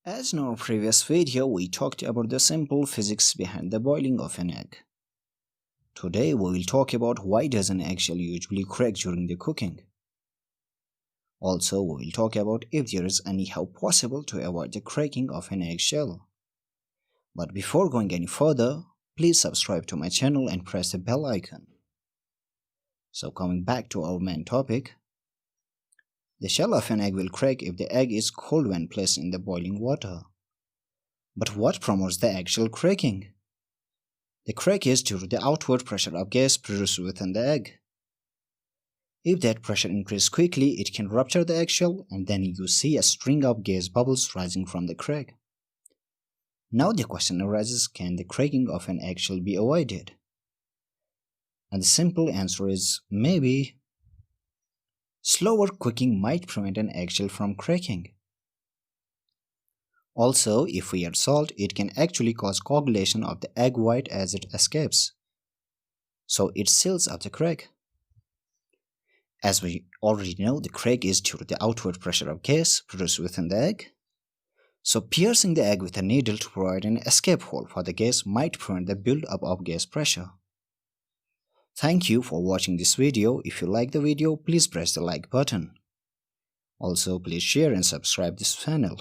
As in our previous video, we talked about the simple physics behind the boiling of an egg. Today we will talk about why does an eggshell usually crack during the cooking. Also, we will talk about if there is any how possible to avoid the cracking of an eggshell. But before going any further, please subscribe to my channel and press the bell icon. So coming back to our main topic, the shell of an egg will crack if the egg is cold when placed in the boiling water. But what promotes the eggshell cracking? The crack is due to the outward pressure of gas produced within the egg. If that pressure increases quickly, it can rupture the eggshell and then you see a string of gas bubbles rising from the crack. Now the question arises, can the cracking of an eggshell be avoided? And the simple answer is maybe. Slower cooking might prevent an eggshell from cracking. Also, if we add salt, it can actually cause coagulation of the egg white as it escapes. So it seals up the crack. As we already know, the crack is due to the outward pressure of gas produced within the egg. So piercing the egg with a needle to provide an escape hole for the gas might prevent the build-up of gas pressure. Thank you for watching this video. If you like the video, please press the like button. Also, please share and subscribe this channel.